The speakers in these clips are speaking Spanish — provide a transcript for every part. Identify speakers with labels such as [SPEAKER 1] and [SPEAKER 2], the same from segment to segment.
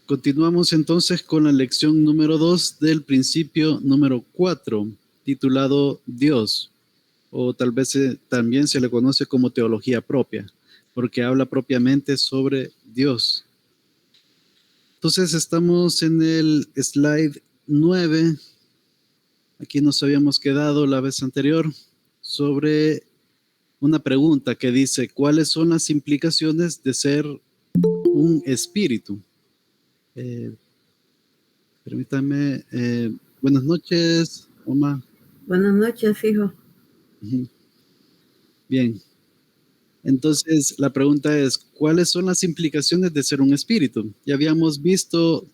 [SPEAKER 1] Continuamos entonces con la lección número 2 del principio número 4, titulado Dios, o tal vez también se le conoce como teología propia, porque habla propiamente sobre Dios. Entonces estamos en el slide 9. Aquí nos habíamos quedado la vez anterior sobre una pregunta que dice, ¿cuáles son las implicaciones de ser un espíritu? Permítame. Buenas noches, Oma.
[SPEAKER 2] Buenas noches, hijo.
[SPEAKER 1] Bien. Entonces, la pregunta es, ¿cuáles son las implicaciones de ser un espíritu? Ya habíamos visto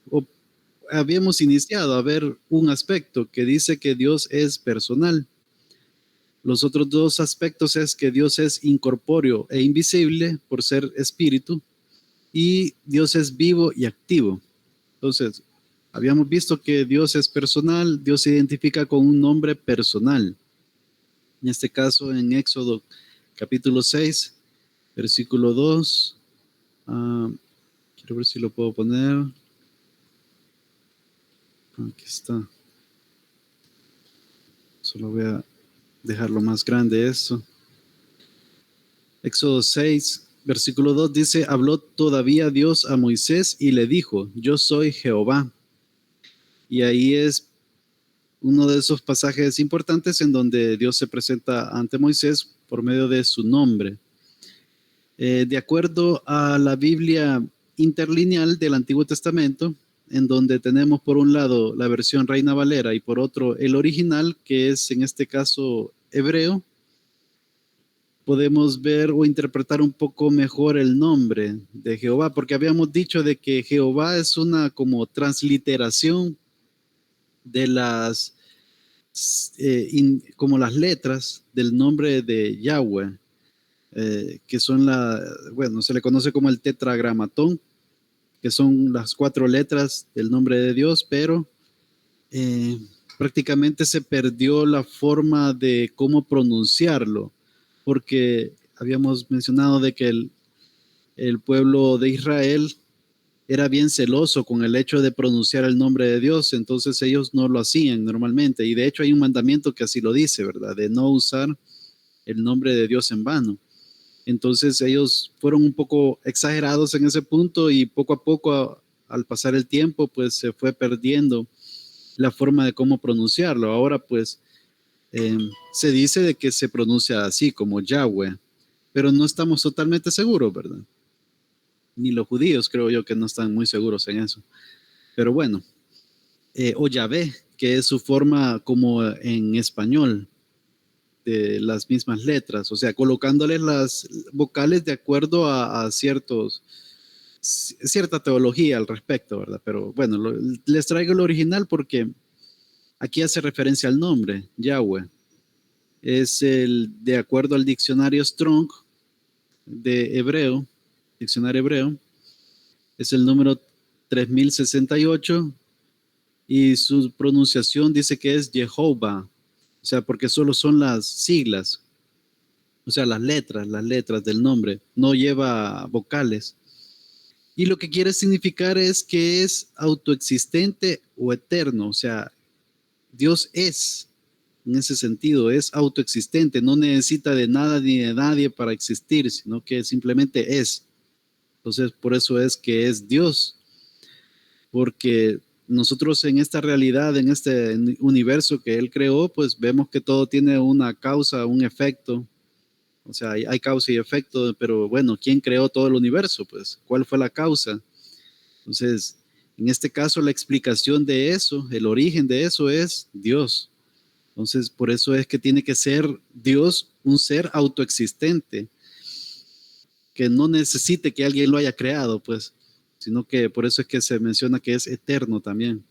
[SPEAKER 1] o habíamos iniciado a ver un aspecto que dice que Dios es personal. Los otros dos aspectos es que Dios es incorpóreo e invisible por ser espíritu y Dios es vivo y activo. Entonces, habíamos visto que Dios es personal, Dios se identifica con un nombre personal. En este caso, en Éxodo capítulo 6, versículo 2. Quiero ver si lo puedo poner. Aquí está. Solo voy a dejarlo más grande esto. Éxodo 6, versículo 2 dice, habló todavía Dios a Moisés y le dijo, yo soy Jehová. Y ahí es uno de esos pasajes importantes en donde Dios se presenta ante Moisés por medio de su nombre. De acuerdo a la Biblia interlineal del Antiguo Testamento, en donde tenemos por un lado la versión Reina Valera y por otro el original, que es en este caso hebreo, podemos ver o interpretar un poco mejor el nombre de Jehová, porque habíamos dicho de que Jehová es una como transliteración de las como las letras del nombre de Yahweh, que son se le conoce como el tetragramatón, que son las 4 letras del nombre de Dios, pero prácticamente se perdió la forma de cómo pronunciarlo, porque habíamos mencionado de que el pueblo de Israel era bien celoso con el hecho de pronunciar el nombre de Dios, entonces ellos no lo hacían normalmente, y de hecho hay un mandamiento que así lo dice, ¿verdad? De no usar el nombre de Dios en vano. Entonces ellos fueron un poco exagerados en ese punto y poco a poco, al pasar el tiempo, pues se fue perdiendo la forma de cómo pronunciarlo. Ahora pues se dice de que se pronuncia así como Yahweh, pero no estamos totalmente seguros, ¿verdad? Ni los judíos creo yo que no están muy seguros en eso. Pero bueno, o Yahvé, que es su forma como en español, de las mismas letras, o sea, colocándole las vocales de acuerdo a cierta teología al respecto, ¿verdad? Pero bueno, les traigo el original porque aquí hace referencia al nombre, Yahweh. Es de acuerdo al diccionario Strong de hebreo, diccionario hebreo, es el número 3068 y su pronunciación dice que es Jehová, o sea, porque solo son las siglas, o sea, las letras del nombre, no lleva vocales. Y lo que quiere significar es que es autoexistente o eterno, o sea, Dios es, en ese sentido, es autoexistente, no necesita de nada ni de nadie para existir, sino que simplemente es. Entonces, por eso es que es Dios, porque nosotros en esta realidad, en este universo que Él creó, pues vemos que todo tiene una causa, un efecto. O sea, hay causa y efecto, pero bueno, ¿quién creó todo el universo? Pues, ¿cuál fue la causa? Entonces, en este caso, la explicación de eso, el origen de eso es Dios. Entonces, por eso es que tiene que ser Dios un ser autoexistente, que no necesite que alguien lo haya creado, pues, sino que por eso es que se menciona que es eterno también.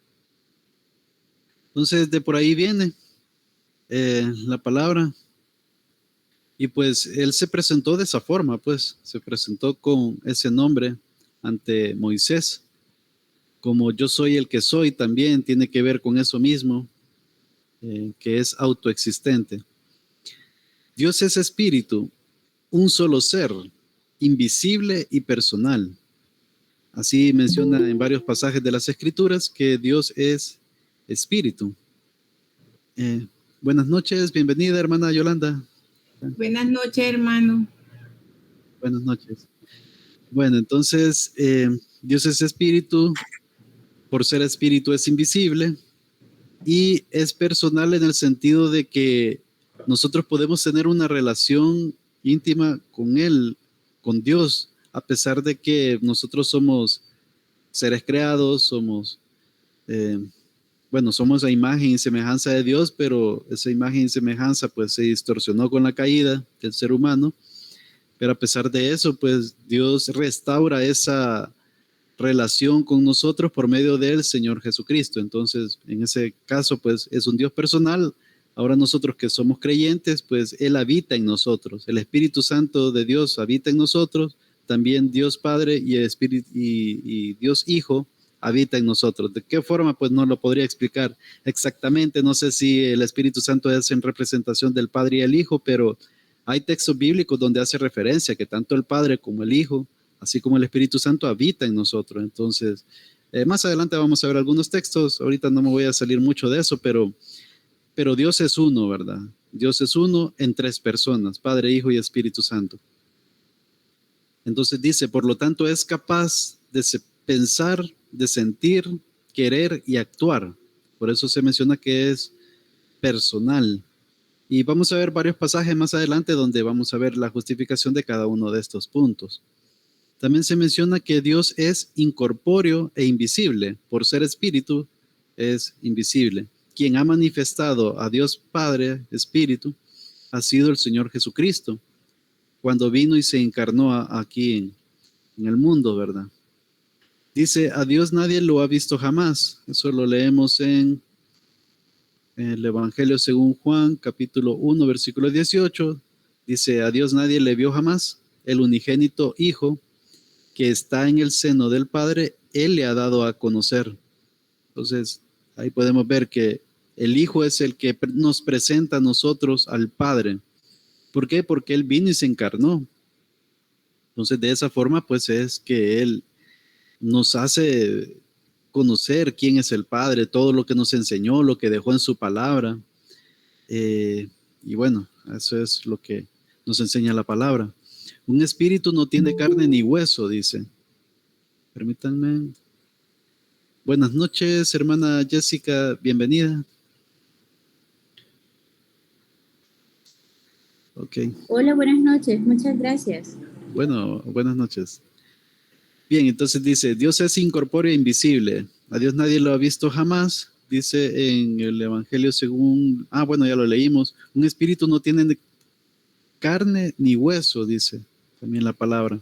[SPEAKER 1] Entonces, de por ahí viene la palabra. Y pues él se presentó de esa forma, pues se presentó con ese nombre ante Moisés. Como yo soy el que soy, también tiene que ver con eso mismo, que es autoexistente. Dios es espíritu, un solo ser, invisible y personal. Así menciona en varios pasajes de las Escrituras que Dios es espíritu. Buenas noches, bienvenida hermana Yolanda.
[SPEAKER 3] Buenas noches, hermano.
[SPEAKER 1] Buenas noches. Bueno, entonces Dios es espíritu, por ser espíritu es invisible y es personal en el sentido de que nosotros podemos tener una relación íntima con Él, con Dios, a pesar de que nosotros somos seres creados, somos somos a imagen y semejanza de Dios, pero esa imagen y semejanza pues se distorsionó con la caída del ser humano, pero a pesar de eso pues Dios restaura esa relación con nosotros por medio del Señor Jesucristo. Entonces, en ese caso pues es un Dios personal. Ahora nosotros que somos creyentes, pues Él habita en nosotros. El Espíritu Santo de Dios habita en nosotros, también Dios Padre y, y Dios Hijo habita en nosotros. ¿De qué forma? Pues no lo podría explicar exactamente. No sé si el Espíritu Santo es en representación del Padre y el Hijo, pero hay textos bíblicos donde hace referencia que tanto el Padre como el Hijo, así como el Espíritu Santo, habita en nosotros. Entonces, más adelante vamos a ver algunos textos. Ahorita no me voy a salir mucho de eso, pero Dios es uno, ¿verdad? Dios es uno en tres personas, Padre, Hijo y Espíritu Santo. Entonces dice, por lo tanto, es capaz de pensar, de sentir, querer y actuar. Por eso se menciona que es personal. Y vamos a ver varios pasajes más adelante donde vamos a ver la justificación de cada uno de estos puntos. También se menciona que Dios es incorpóreo e invisible. Por ser espíritu, es invisible. Quien ha manifestado a Dios Padre, Espíritu, ha sido el Señor Jesucristo, cuando vino y se encarnó aquí en el mundo, ¿verdad? Dice, a Dios nadie lo ha visto jamás. Eso lo leemos en el Evangelio según Juan, capítulo 1, versículo 18. Dice, a Dios nadie le vio jamás. El unigénito Hijo que está en el seno del Padre, Él le ha dado a conocer. Entonces, ahí podemos ver que el Hijo es el que nos presenta a nosotros al Padre. ¿Por qué? Porque Él vino y se encarnó. Entonces, de esa forma, pues es que Él nos hace conocer quién es el Padre, todo lo que nos enseñó, lo que dejó en su palabra. Y bueno, eso es lo que nos enseña la palabra. Un espíritu no tiene carne ni hueso, dice. Permítanme. Buenas noches, hermana Jessica, bienvenida. Ok.
[SPEAKER 4] Hola, buenas noches, muchas gracias.
[SPEAKER 1] Bueno, buenas noches. Bien, entonces dice, Dios es incorpóreo e invisible. A Dios nadie lo ha visto jamás. Dice en el Evangelio según... bueno, ya lo leímos. Un espíritu no tiene carne ni hueso, dice también la palabra.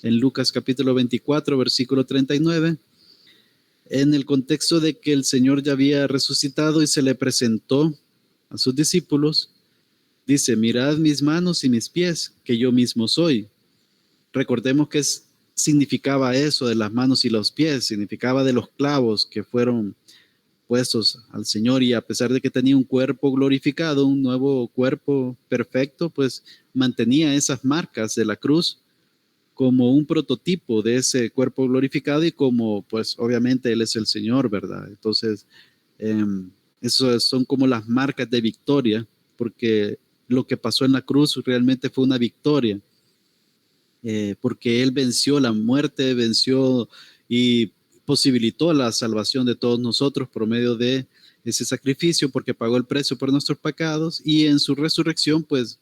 [SPEAKER 1] En Lucas capítulo 24, versículo 39. En el contexto de que el Señor ya había resucitado y se le presentó a sus discípulos, dice, mirad mis manos y mis pies, que yo mismo soy. Recordemos que significaba eso de las manos y los pies, significaba de los clavos que fueron puestos al Señor, y a pesar de que tenía un cuerpo glorificado, un nuevo cuerpo perfecto, pues mantenía esas marcas de la cruz como un prototipo de ese cuerpo glorificado, y como pues obviamente Él es el Señor, ¿verdad? Entonces, eso son como las marcas de victoria, porque lo que pasó en la cruz realmente fue una victoria, porque Él venció la muerte, venció y posibilitó la salvación de todos nosotros por medio de ese sacrificio, porque pagó el precio por nuestros pecados, y en su resurrección, pues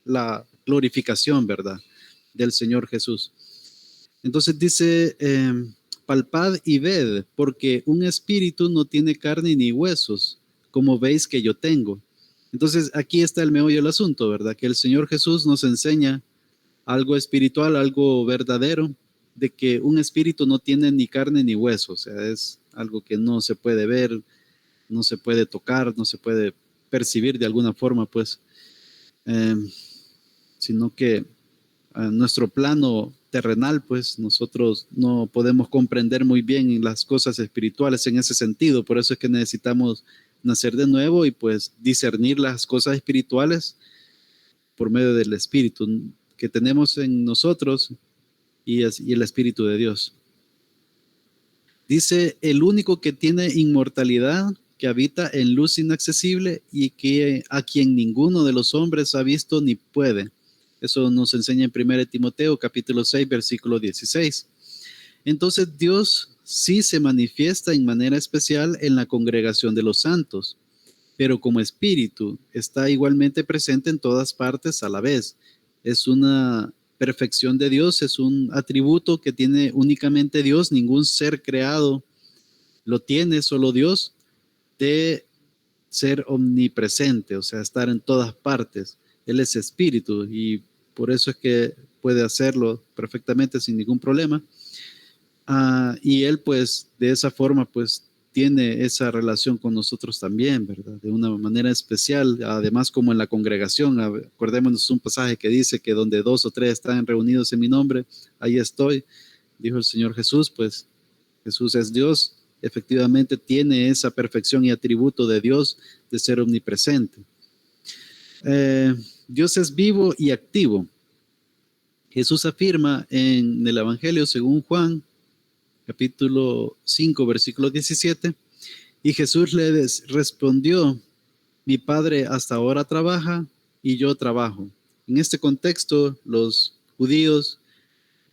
[SPEAKER 1] la glorificación, ¿verdad?, del Señor Jesús. Entonces dice, palpad y ved, porque un espíritu no tiene carne ni huesos, como veis que yo tengo. Entonces aquí está el meollo del asunto, ¿verdad? Que el Señor Jesús nos enseña algo espiritual, algo verdadero, de que un espíritu no tiene ni carne ni hueso. O sea, es algo que no se puede ver, no se puede tocar, no se puede percibir de alguna forma, pues, sino que a nuestro plano terrenal, pues nosotros no podemos comprender muy bien las cosas espirituales en ese sentido. Por eso es que necesitamos nacer de nuevo y pues discernir las cosas espirituales por medio del Espíritu que tenemos en nosotros y el Espíritu de Dios. Dice, el único que tiene inmortalidad, que habita en luz inaccesible y que a quien ninguno de los hombres ha visto ni puede. Eso nos enseña en 1 Timoteo capítulo 6, versículo 16. Entonces Dios sí se manifiesta en manera especial en la congregación de los santos, pero como espíritu está igualmente presente en todas partes a la vez. Es una perfección de Dios, es un atributo que tiene únicamente Dios, ningún ser creado lo tiene, solo Dios, de ser omnipresente, o sea, estar en todas partes. Él es espíritu y por eso es que puede hacerlo perfectamente sin ningún problema. Y Él pues de esa forma pues tiene esa relación con nosotros también, ¿verdad? De una manera especial, además como en la congregación. Acordémonos un pasaje que dice que donde 2 o 3 están reunidos en mi nombre, ahí estoy, dijo el Señor Jesús. Pues Jesús es Dios, efectivamente tiene esa perfección y atributo de Dios de ser omnipresente. Dios es vivo y activo. Jesús afirma en el Evangelio según Juan, capítulo 5, versículo 17, y Jesús le respondió, mi Padre hasta ahora trabaja y yo trabajo. En este contexto, los judíos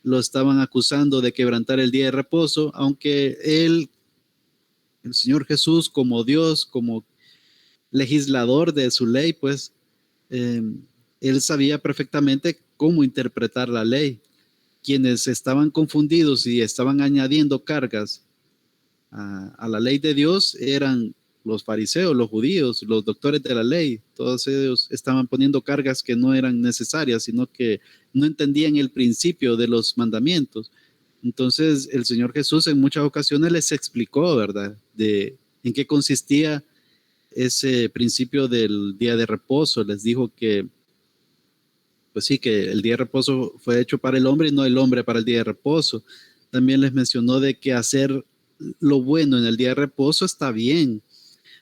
[SPEAKER 1] lo estaban acusando de quebrantar el día de reposo, aunque el Señor Jesús, como Dios, como legislador de su ley, pues él sabía perfectamente cómo interpretar la ley. Quienes estaban confundidos y estaban añadiendo cargas a la ley de Dios eran los fariseos, los judíos, los doctores de la ley. Todos ellos estaban poniendo cargas que no eran necesarias, sino que no entendían el principio de los mandamientos. Entonces el Señor Jesús en muchas ocasiones les explicó, ¿verdad?, de en qué consistía ese principio del día de reposo. Les dijo que pues sí, que el día de reposo fue hecho para el hombre y no el hombre para el día de reposo. También les mencionó de que hacer lo bueno en el día de reposo está bien.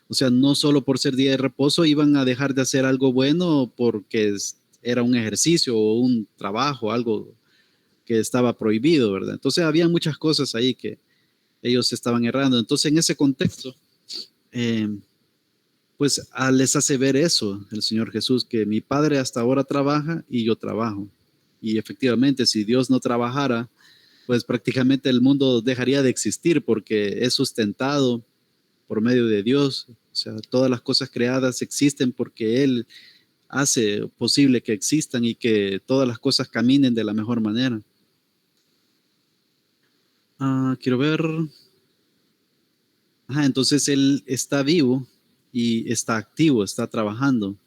[SPEAKER 1] O sea, no solo por ser día de reposo iban a dejar de hacer algo bueno porque era un ejercicio o un trabajo, algo que estaba prohibido, ¿verdad? Entonces había muchas cosas ahí que ellos estaban errando. Entonces en ese contexto, pues les hace ver eso el Señor Jesús, que mi Padre hasta ahora trabaja y yo trabajo. Y efectivamente, si Dios no trabajara, pues prácticamente el mundo dejaría de existir porque es sustentado por medio de Dios. O sea, todas las cosas creadas existen porque Él hace posible que existan y que todas las cosas caminen de la mejor manera. Quiero ver. Entonces Él está vivo y está activo, está trabajando.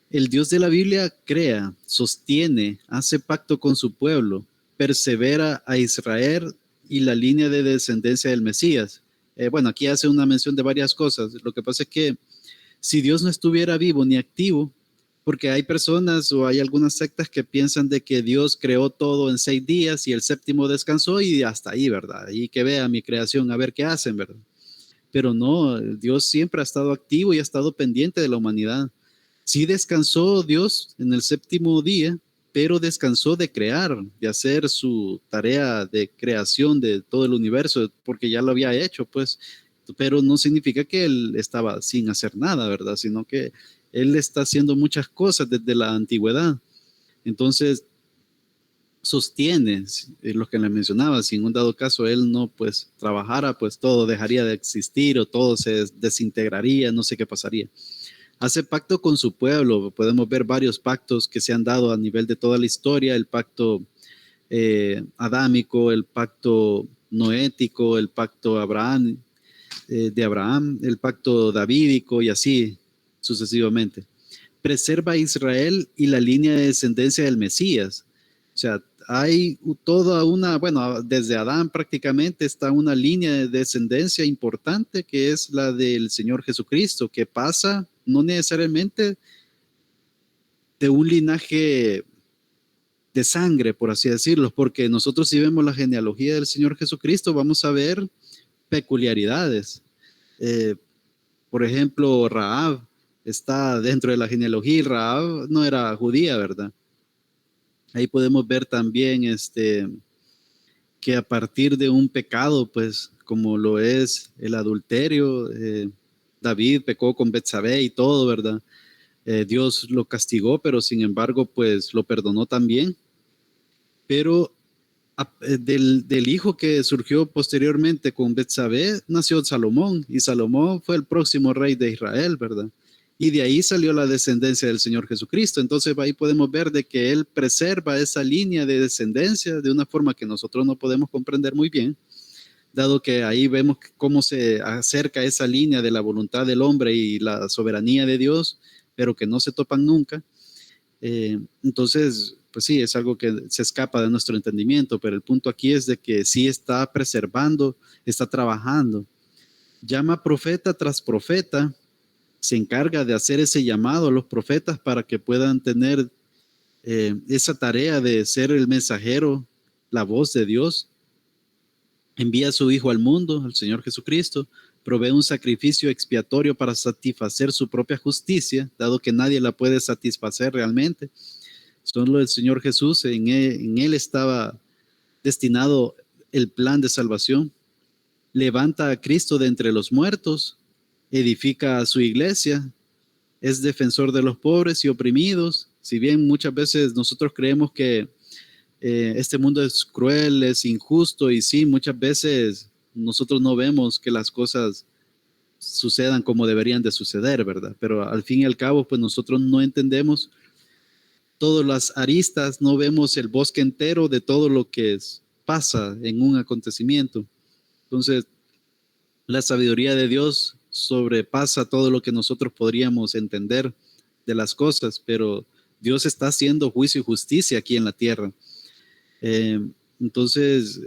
[SPEAKER 1] El Dios de la Biblia crea, sostiene, hace pacto con su pueblo, persevera a Israel y la línea de descendencia del Mesías. Bueno, aquí hace una mención de varias cosas. Lo que pasa es que si Dios no estuviera vivo ni activo, porque hay personas o hay algunas sectas que piensan de que Dios creó todo en 6 días y el séptimo descansó y hasta ahí, ¿verdad? Y que vea mi creación, a ver qué hacen, ¿verdad? Pero no, Dios siempre ha estado activo y ha estado pendiente de la humanidad. Sí descansó Dios en el séptimo día, pero descansó de crear, de hacer su tarea de creación de todo el universo, porque ya lo había hecho, pues. Pero no significa que Él estaba sin hacer nada, ¿verdad? Sino que Él está haciendo muchas cosas desde la antigüedad. Entonces, sostiene lo que le mencionaba. Si en un dado caso Él no pues trabajara, pues todo dejaría de existir o todo se desintegraría, no sé qué pasaría. Hace pacto con su pueblo. Podemos ver varios pactos que se han dado a nivel de toda la historia. El pacto adámico, el pacto noético, el pacto de Abraham, el pacto davídico y así sucesivamente. Preserva a Israel y la línea de descendencia del Mesías. O sea, hay toda una, bueno, desde Adán prácticamente está una línea de descendencia importante que es la del Señor Jesucristo, que pasa no necesariamente de un linaje de sangre, por así decirlo, porque nosotros si vemos la genealogía del Señor Jesucristo, vamos a ver peculiaridades. Por ejemplo, Rahab está dentro de la genealogía y Rahab no era judía, ¿verdad? Ahí podemos ver también que a partir de un pecado, pues como lo es el adulterio. David pecó con Betsabé y todo, ¿verdad? Dios lo castigó, pero sin embargo, pues lo perdonó también. Pero del hijo que surgió posteriormente con Betsabé, nació Salomón, y Salomón fue el próximo rey de Israel, ¿verdad? Y de ahí salió la descendencia del Señor Jesucristo. Entonces ahí podemos ver de que Él preserva esa línea de descendencia de una forma que nosotros no podemos comprender muy bien, dado que ahí vemos cómo se acerca esa línea de la voluntad del hombre y la soberanía de Dios, pero que no se topan nunca. Entonces, pues sí, es algo que se escapa de nuestro entendimiento, pero el punto aquí es de que sí está preservando, está trabajando. Llama profeta tras profeta, se encarga de hacer ese llamado a los profetas para que puedan tener esa tarea de ser el mensajero, la voz de Dios. Envía a su Hijo al mundo, al Señor Jesucristo, provee un sacrificio expiatorio para satisfacer su propia justicia, dado que nadie la puede satisfacer realmente. Solo el Señor Jesús, en él estaba destinado el plan de salvación. Levanta a Cristo de entre los muertos, edifica a su iglesia, es defensor de los pobres y oprimidos. Si bien muchas veces nosotros creemos que este mundo es cruel, es injusto, y sí, muchas veces nosotros no vemos que las cosas sucedan como deberían de suceder, ¿verdad? Pero al fin y al cabo, pues nosotros no entendemos todas las aristas, no vemos el bosque entero de todo lo que pasa en un acontecimiento. Entonces, la sabiduría de Dios sobrepasa todo lo que nosotros podríamos entender de las cosas, pero Dios está haciendo juicio y justicia aquí en la tierra. Entonces,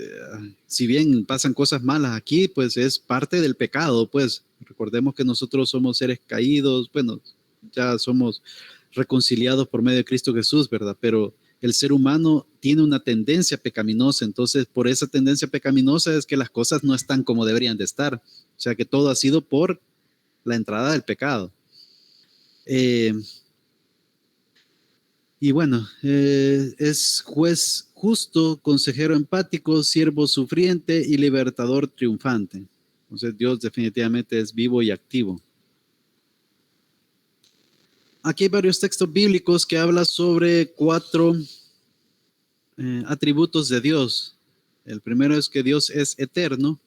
[SPEAKER 1] si bien pasan cosas malas aquí, pues es parte del pecado, pues recordemos que nosotros somos seres caídos, bueno, ya somos reconciliados por medio de Cristo Jesús, ¿verdad? Pero el ser humano tiene una tendencia pecaminosa, entonces por esa tendencia pecaminosa es que las cosas no están como deberían de estar, o sea que todo ha sido por la entrada del pecado. Y bueno, es juez justo, consejero empático, siervo sufriente y libertador triunfante. Entonces Dios definitivamente es vivo y activo. Aquí hay varios textos bíblicos que hablan sobre 4 atributos de Dios. El primero es que Dios es eterno,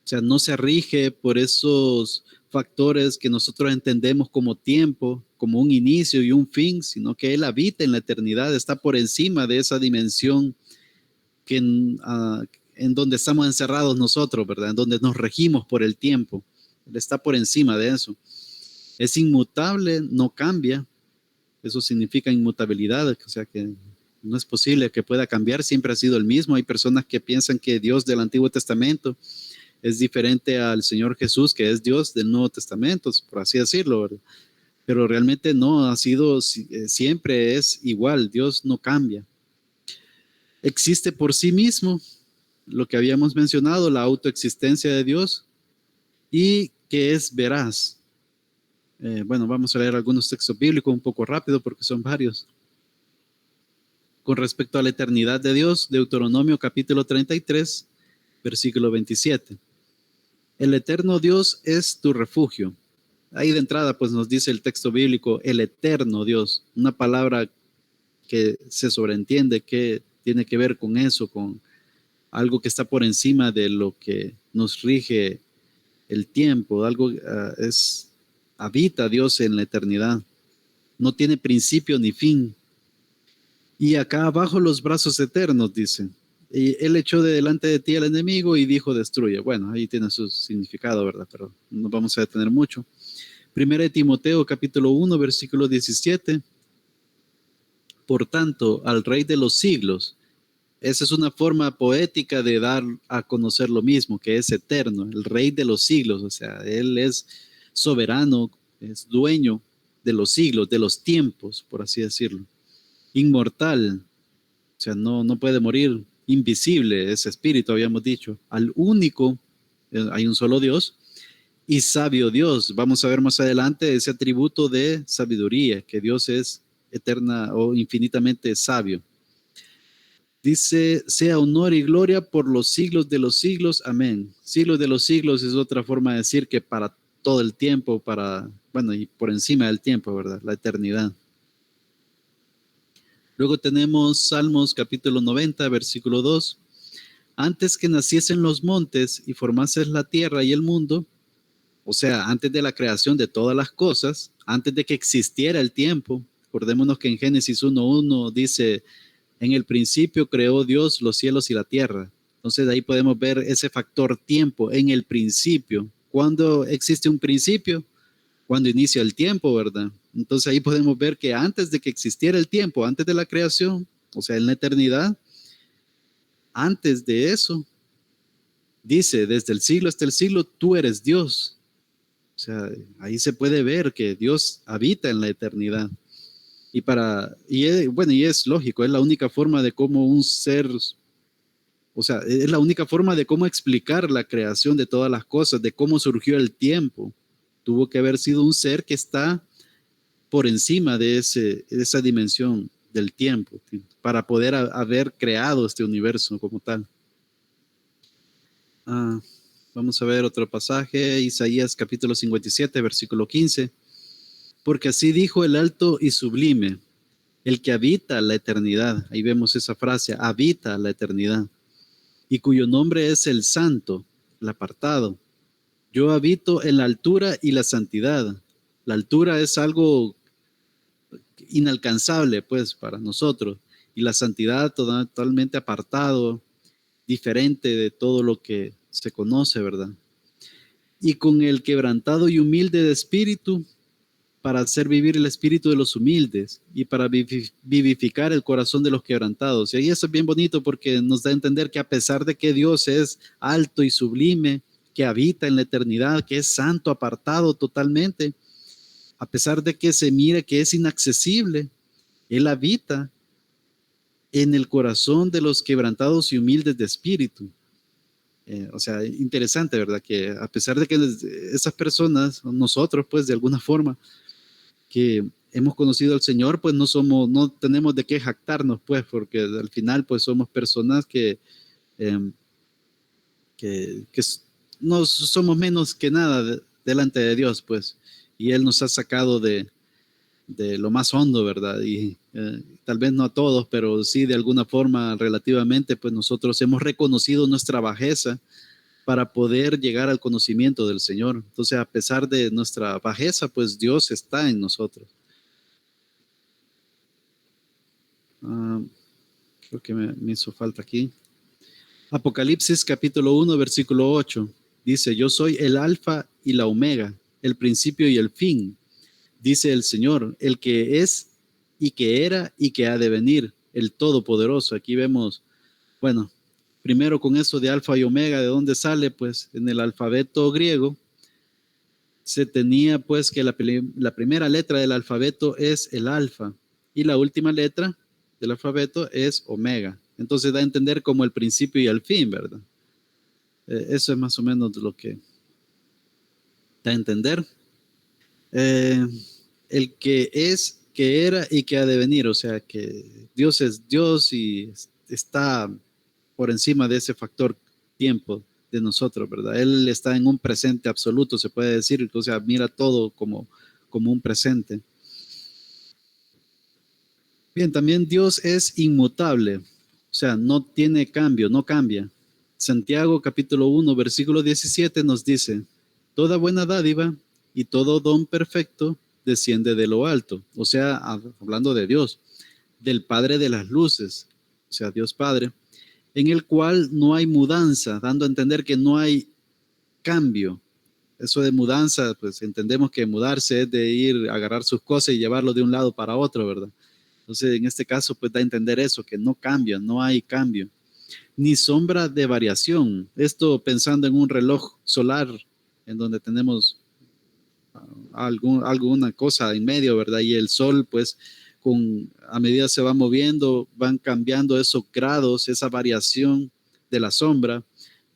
[SPEAKER 1] o sea, no se rige por esos factores que nosotros entendemos como tiempo, como un inicio y un fin, sino que Él habita en la eternidad, está por encima de esa dimensión que en donde estamos encerrados nosotros, ¿verdad? En donde nos regimos por el tiempo. Él está por encima de eso. Es inmutable, no cambia. Eso significa inmutabilidad, o sea que no es posible que pueda cambiar, siempre ha sido el mismo. Hay personas que piensan que Dios del Antiguo Testamento es diferente al Señor Jesús, que es Dios del Nuevo Testamento, por así decirlo, ¿verdad? Pero realmente no, ha sido, siempre es igual, Dios no cambia. Existe por sí mismo, lo que habíamos mencionado, la autoexistencia de Dios, y que es veraz. Bueno, vamos a leer algunos textos bíblicos un poco rápido porque son varios. Con respecto a la eternidad de Dios, Deuteronomio capítulo 33, versículo 27. El eterno Dios es tu refugio. Ahí de entrada pues nos dice el texto bíblico, el eterno Dios, una palabra que se sobreentiende que tiene que ver con eso, con algo que está por encima de lo que nos rige el tiempo, algo habita Dios en la eternidad, no tiene principio ni fin. Y acá abajo los brazos eternos, dice, y Él echó de delante de ti al enemigo y dijo destruye. Bueno, ahí tiene su significado, ¿verdad? Pero no vamos a detener mucho. Primera de Timoteo capítulo 1, versículo 17. Por tanto, al Rey de los siglos, esa es una forma poética de dar a conocer lo mismo, que es eterno, el Rey de los siglos, o sea, Él es soberano, es dueño de los siglos, de los tiempos, por así decirlo. Inmortal, o sea, no puede morir, invisible, es espíritu, habíamos dicho. Al único, hay un solo Dios, y sabio Dios. Vamos a ver más adelante ese atributo de sabiduría, que Dios es eterna o infinitamente sabio. Dice, sea honor y gloria por los siglos de los siglos. Amén. Siglos de los siglos es otra forma de decir que para todo el tiempo, bueno, y por encima del tiempo, ¿verdad? La eternidad. Luego tenemos Salmos capítulo 90, versículo 2. Antes que naciesen los montes y formases la tierra y el mundo, o sea, antes de la creación de todas las cosas, antes de que existiera el tiempo, acordémonos que en Génesis 1:1 dice, en el principio creó Dios los cielos y la tierra. Entonces de ahí podemos ver ese factor tiempo en el principio. ¿Cuándo existe un principio? Cuando inicia el tiempo, ¿verdad? Entonces ahí podemos ver que antes de que existiera el tiempo, antes de la creación, o sea, en la eternidad, antes de eso, dice, desde el siglo hasta el siglo, tú eres Dios. O sea, ahí se puede ver que Dios habita en la eternidad. Bueno, y es lógico, es la única forma de cómo un ser, o sea, es la única forma de cómo explicar la creación de todas las cosas, de cómo surgió el tiempo. Tuvo que haber sido un ser que está por encima de esa dimensión del tiempo, para poder haber creado este universo como tal. Vamos a ver otro pasaje, Isaías capítulo 57, versículo 15. Porque así dijo el alto y sublime, el que habita la eternidad. Ahí vemos esa frase, habita la eternidad. Y cuyo nombre es el santo, el apartado. Yo habito en la altura y la santidad. La altura es algo inalcanzable, pues, para nosotros. Y la santidad totalmente apartado, diferente de todo lo que se conoce, ¿verdad? Y con el quebrantado y humilde de espíritu, para hacer vivir el espíritu de los humildes y para vivificar el corazón de los quebrantados. Y ahí eso es bien bonito porque nos da a entender que a pesar de que Dios es alto y sublime, que habita en la eternidad, que es santo, apartado totalmente, a pesar de que se mire que es inaccesible, Él habita en el corazón de los quebrantados y humildes de espíritu. O sea, interesante, ¿verdad? Que a pesar de que esas personas, nosotros, pues, de alguna forma, que hemos conocido al Señor, pues no tenemos de qué jactarnos, pues, porque al final, pues, somos personas que no somos menos que nada delante de Dios, pues, y Él nos ha sacado de lo más hondo, ¿verdad? Y tal vez no a todos, pero sí de alguna forma relativamente, pues nosotros hemos reconocido nuestra bajeza para poder llegar al conocimiento del Señor. Entonces, a pesar de nuestra bajeza, pues Dios está en nosotros. Creo que me hizo falta aquí. Apocalipsis capítulo 1, versículo 8. Dice, yo soy el alfa y la omega, el principio y el fin. Dice el Señor, el que es y que era y que ha de venir, el Todopoderoso. Aquí vemos, bueno, primero con eso de alfa y omega, ¿de dónde sale? Pues en el alfabeto griego se tenía pues que la primera letra del alfabeto es el alfa y la última letra del alfabeto es omega. Entonces da a entender como el principio y el fin, ¿verdad? Eso es más o menos lo que da a entender. El que es, que era y que ha de venir, o sea que Dios es Dios y está por encima de ese factor tiempo de nosotros, ¿verdad? Él está en un presente absoluto, se puede decir, o sea, mira todo como un presente. Bien, también Dios es inmutable, o sea, no tiene cambio, no cambia. Santiago capítulo 1, versículo 17 nos dice, toda buena dádiva y todo don perfecto desciende de lo alto, o sea, hablando de Dios, del Padre de las luces, o sea, Dios Padre, en el cual no hay mudanza, dando a entender que no hay cambio. Eso de mudanza, pues entendemos que mudarse es de ir a agarrar sus cosas y llevarlo de un lado para otro, ¿verdad? Entonces, en este caso, pues da a entender eso, que no cambia, no hay cambio, ni sombra de variación. Esto pensando en un reloj solar, en donde tenemos alguna cosa en medio, ¿verdad? Y el sol, pues, a medida se va moviendo, van cambiando esos grados, esa variación de la sombra.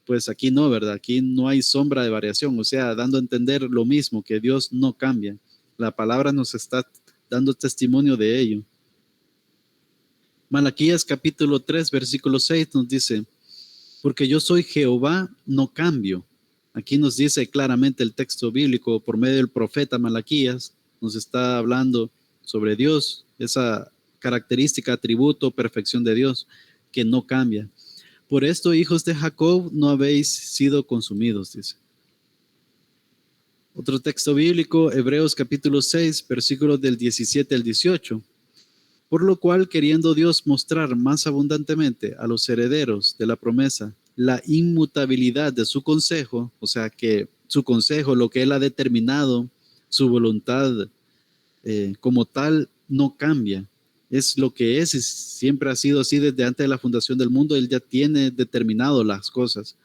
[SPEAKER 1] Pues aquí no, ¿verdad? Aquí no hay sombra de variación, o sea, dando a entender lo mismo, que Dios no cambia. La palabra nos está dando testimonio de ello. Malaquías capítulo 3, versículo 6 nos dice, porque yo soy Jehová, no cambio. Aquí nos dice claramente el texto bíblico por medio del profeta Malaquías, nos está hablando sobre Dios, esa característica, atributo, perfección de Dios, que no cambia. Por esto, hijos de Jacob, no habéis sido consumidos, dice. Otro texto bíblico, Hebreos capítulo 6, versículos del 17 al 18. Por lo cual, queriendo Dios mostrar más abundantemente a los herederos de la promesa la inmutabilidad de su consejo, o sea que su consejo, lo que Él ha determinado, su voluntad como tal, no cambia. Es lo que es y siempre ha sido así desde antes de la fundación del mundo. Él ya tiene determinado las cosas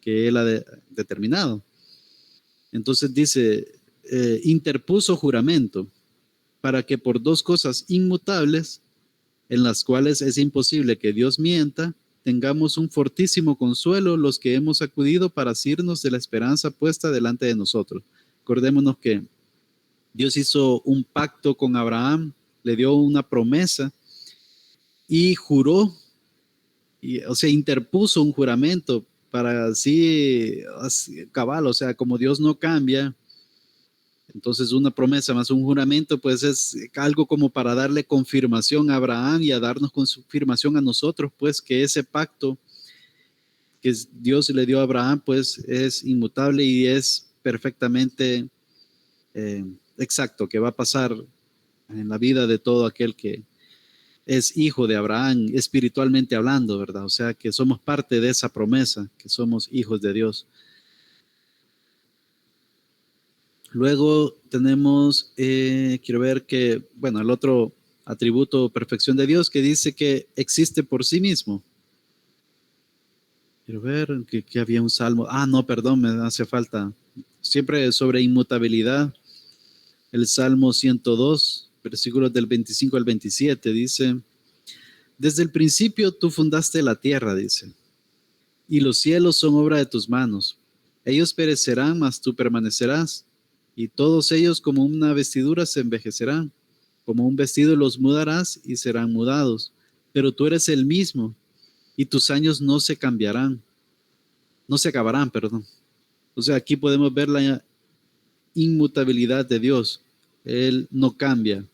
[SPEAKER 1] que Él ha determinado. Entonces dice, interpuso juramento para que por dos cosas inmutables, en las cuales es imposible que Dios mienta, tengamos un fortísimo consuelo los que hemos acudido para asirnos de la esperanza puesta delante de nosotros. Acordémonos que Dios hizo un pacto con Abraham, le dio una promesa y juró, o sea, interpuso un juramento para así cabal, o sea, como Dios no cambia. Entonces una promesa más un juramento, pues es algo como para darle confirmación a Abraham y a darnos confirmación a nosotros, pues que ese pacto que Dios le dio a Abraham, pues es inmutable y es perfectamente exacto, que va a pasar en la vida de todo aquel que es hijo de Abraham, espiritualmente hablando, ¿verdad? O sea, que somos parte de esa promesa, que somos hijos de Dios. Luego tenemos, quiero ver que, bueno, el otro atributo, perfección de Dios, que dice que existe por sí mismo. Quiero ver que había un salmo. No, perdón, me hace falta. Siempre sobre inmutabilidad. El Salmo 102, versículos del 25 al 27, dice, desde el principio tú fundaste la tierra, dice, y los cielos son obra de tus manos. Ellos perecerán, mas tú permanecerás. Y todos ellos como una vestidura se envejecerán, como un vestido los mudarás y serán mudados. Pero tú eres el mismo, y tus años no se cambiarán, no se acabarán, perdón. O sea, aquí podemos ver la inmutabilidad de Dios. Él no cambia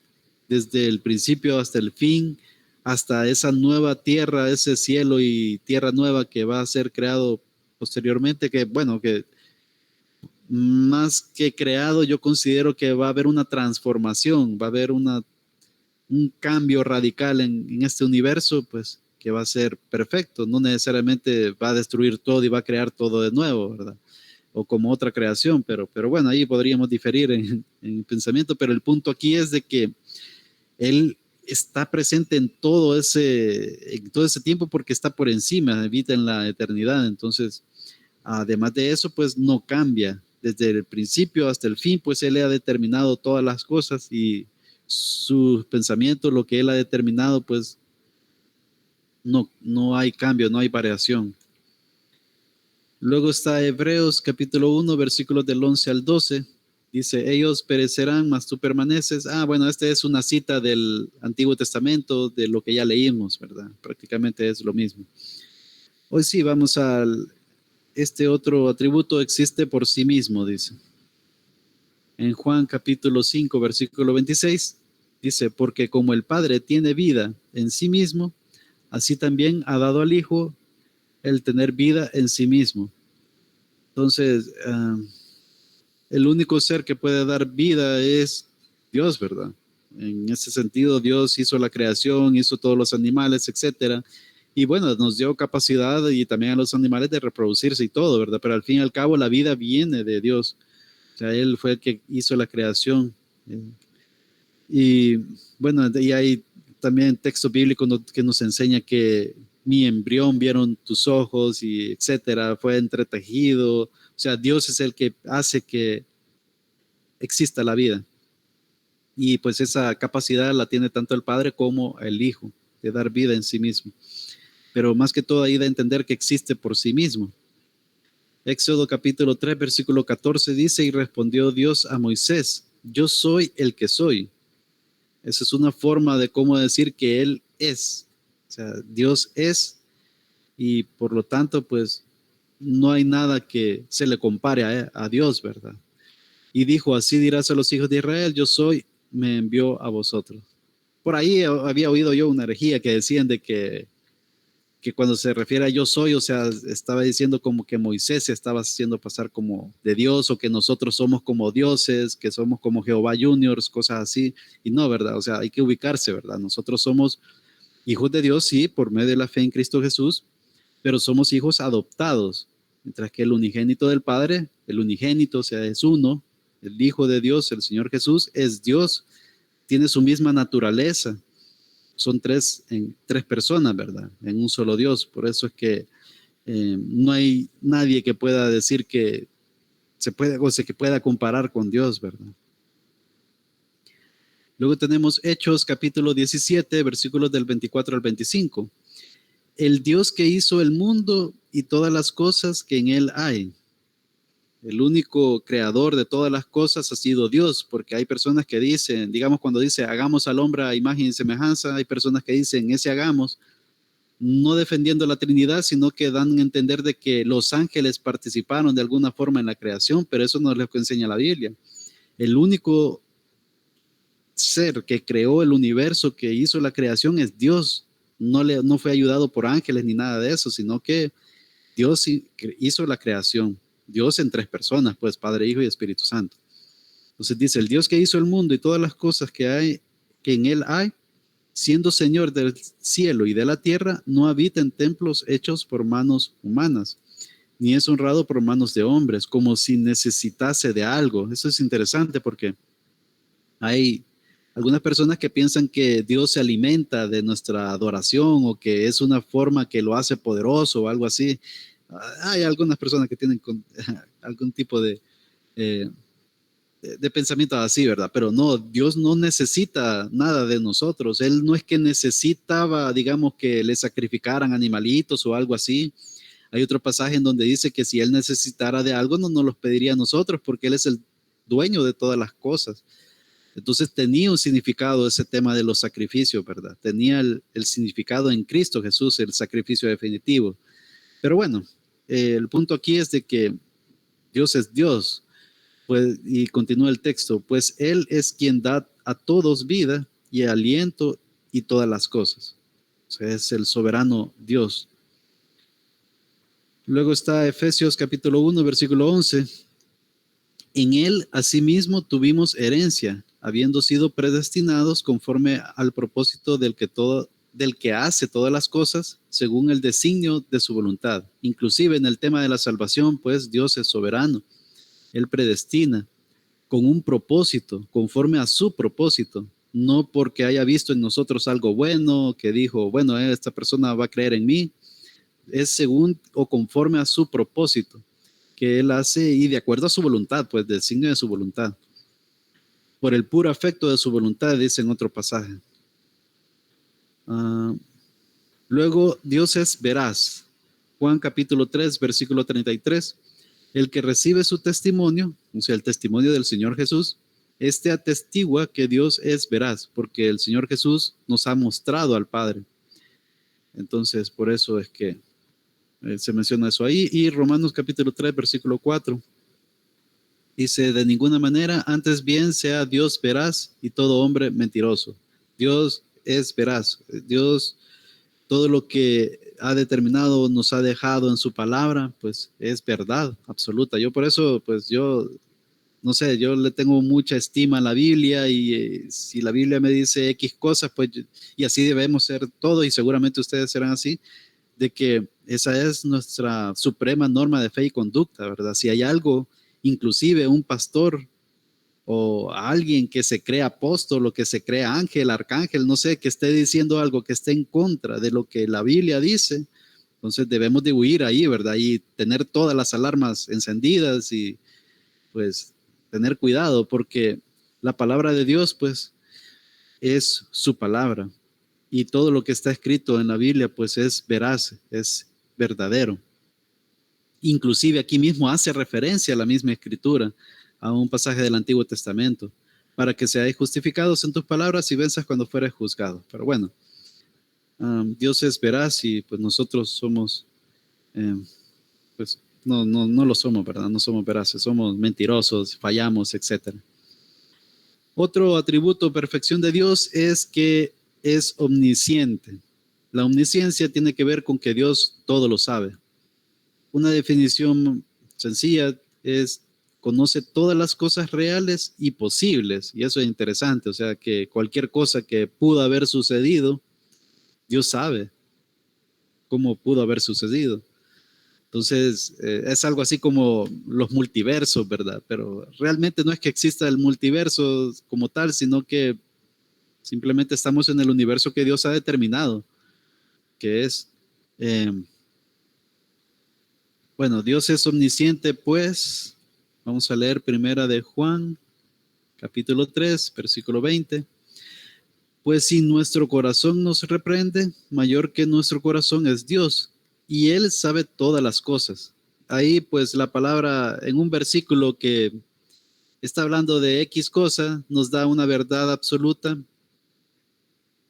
[SPEAKER 1] desde el principio hasta el fin, hasta esa nueva tierra, ese cielo y tierra nueva que va a ser creado posteriormente, que bueno, que más que creado, yo considero que va a haber una transformación, va a haber un cambio radical en este universo, pues que va a ser perfecto, no necesariamente va a destruir todo y va a crear todo de nuevo, ¿verdad? O como otra creación, pero bueno, ahí podríamos diferir en pensamiento, pero el punto aquí es de que Él está presente en todo ese tiempo porque está por encima, habita en la eternidad, entonces, además de eso, pues no cambia. Desde el principio hasta el fin, pues Él ha determinado todas las cosas y sus pensamientos, lo que Él ha determinado, pues no hay cambio, no hay variación. Luego está Hebreos capítulo 1, versículos del 11 al 12. Dice, ellos perecerán, mas tú permaneces. Bueno, esta es una cita del Antiguo Testamento, de lo que ya leímos, ¿verdad? Prácticamente es lo mismo. Hoy sí, vamos al... Este otro atributo existe por sí mismo, dice. En Juan capítulo 5, versículo 26, dice, porque como el Padre tiene vida en sí mismo, así también ha dado al Hijo el tener vida en sí mismo. Entonces, el único ser que puede dar vida es Dios, ¿verdad? En ese sentido, Dios hizo la creación, hizo todos los animales, etcétera. Y bueno, nos dio capacidad y también a los animales de reproducirse y todo, ¿verdad? Pero al fin y al cabo la vida viene de Dios. O sea, Él fue el que hizo la creación. Y bueno, y hay también texto bíblico que nos enseña que mi embrión vieron tus ojos y etcétera, fue entretejido. O sea, Dios es el que hace que exista la vida. Y pues esa capacidad la tiene tanto el Padre como el Hijo de dar vida en sí mismo. Pero más que todo ahí de entender que existe por sí mismo. Éxodo capítulo 3, versículo 14 dice, y respondió Dios a Moisés, yo soy el que soy. Esa es una forma de cómo decir que Él es. O sea, Dios es, y por lo tanto, pues, no hay nada que se le compare a Dios, ¿verdad? Y dijo, así dirás a los hijos de Israel, yo soy, me envió a vosotros. Por ahí había oído yo una herejía que decían de que cuando se refiere a yo soy, o sea, estaba diciendo como que Moisés se estaba haciendo pasar como de Dios, o que nosotros somos como dioses, que somos como Jehová Juniors, cosas así. Y no, ¿verdad? O sea, hay que ubicarse, ¿verdad? Nosotros somos hijos de Dios, sí, por medio de la fe en Cristo Jesús, pero somos hijos adoptados, mientras que el unigénito del Padre, el unigénito, o sea, es uno, el Hijo de Dios, el Señor Jesús, es Dios, tiene su misma naturaleza. Son tres personas, ¿verdad? En un solo Dios. Por eso es que no hay nadie que pueda decir que se puede, o sea, que pueda comparar con Dios, ¿verdad? Luego tenemos Hechos capítulo 17, versículos del 24 al 25. El Dios que hizo el mundo y todas las cosas que en él hay. El único creador de todas las cosas ha sido Dios, porque hay personas que dicen, digamos cuando dice hagamos al hombre a imagen y semejanza, hay personas que dicen ese hagamos, no defendiendo la Trinidad, sino que dan a entender de que los ángeles participaron de alguna forma en la creación, pero eso no es lo que enseña la Biblia. El único ser que creó el universo, que hizo la creación, es Dios. No fue ayudado por ángeles ni nada de eso, sino que Dios hizo la creación. Dios en tres personas, pues Padre, Hijo y Espíritu Santo. Entonces dice, el Dios que hizo el mundo y todas las cosas que en él hay, siendo Señor del cielo y de la tierra, no habita en templos hechos por manos humanas, ni es honrado por manos de hombres, como si necesitase de algo. Eso es interesante porque hay algunas personas que piensan que Dios se alimenta de nuestra adoración o que es una forma que lo hace poderoso o algo así. Hay algunas personas que tienen algún tipo de pensamiento así, ¿verdad? Pero no, Dios no necesita nada de nosotros. Él no es que necesitaba, digamos, que le sacrificaran animalitos o algo así. Hay otro pasaje en donde dice que si Él necesitara de algo, no nos los pediría a nosotros porque Él es el dueño de todas las cosas. Entonces tenía un significado ese tema de los sacrificios, ¿verdad? Tenía el significado en Cristo Jesús, el sacrificio definitivo. Pero bueno, el punto aquí es de que Dios es Dios. Pues, y continúa el texto, pues Él es quien da a todos vida y aliento y todas las cosas. O sea, es el soberano Dios. Luego está Efesios capítulo 1, versículo 11. En Él asimismo tuvimos herencia, habiendo sido predestinados conforme al propósito del que hace todas las cosas según el designio de su voluntad. Inclusive en el tema de la salvación, pues Dios es soberano. Él predestina con un propósito, conforme a su propósito, no porque haya visto en nosotros algo bueno, que dijo, bueno, esta persona va a creer en mí, es según o conforme a su propósito, que Él hace y de acuerdo a su voluntad, pues del signo de su voluntad, por el puro afecto de su voluntad, dice en otro pasaje. Luego, Dios es veraz. Juan capítulo 3, versículo 33. El que recibe su testimonio, o sea, el testimonio del Señor Jesús, este atestigua que Dios es veraz, porque el Señor Jesús nos ha mostrado al Padre. Entonces, por eso es que se menciona eso ahí. Y Romanos capítulo 3, versículo 4, dice, de ninguna manera, antes bien sea Dios veraz y todo hombre mentiroso. Dios es veraz. Dios, todo lo que ha determinado, nos ha dejado en su palabra, pues es verdad absoluta. Yo por eso, pues yo, no sé, yo le tengo mucha estima a la Biblia y si la Biblia me dice X cosas, pues, y así debemos ser todos y seguramente ustedes serán así, de que esa es nuestra suprema norma de fe y conducta, ¿verdad? Si hay algo, inclusive un pastor o a alguien que se crea apóstol o que se crea ángel, arcángel, no sé, que esté diciendo algo que esté en contra de lo que la Biblia dice, entonces debemos de huir ahí, ¿verdad? Y tener todas las alarmas encendidas y pues tener cuidado porque la palabra de Dios pues es su palabra y todo lo que está escrito en la Biblia pues es veraz, es verdadero. Inclusive aquí mismo hace referencia a la misma escritura, a un pasaje del Antiguo Testamento, para que seáis justificados en tus palabras y venzas cuando fueres juzgado. Pero bueno, Dios es veraz y pues nosotros somos, pues no lo somos, ¿verdad? No somos veraces, somos mentirosos, fallamos, etc. Otro atributo o perfección de Dios es que es omnisciente. La omnisciencia tiene que ver con que Dios todo lo sabe. Una definición sencilla es conoce todas las cosas reales y posibles, y eso es interesante, o sea que cualquier cosa que pudo haber sucedido, Dios sabe cómo pudo haber sucedido. Entonces, es algo así como los multiversos, ¿verdad? Pero realmente no es que exista el multiverso como tal, sino que simplemente estamos en el universo que Dios ha determinado, que es, eh, bueno, Dios es omnisciente, pues, vamos a leer primera de Juan, capítulo 3, versículo 20. Pues si nuestro corazón nos reprende, mayor que nuestro corazón es Dios, y Él sabe todas las cosas. Ahí pues la palabra en un versículo que está hablando de X cosa, nos da una verdad absoluta.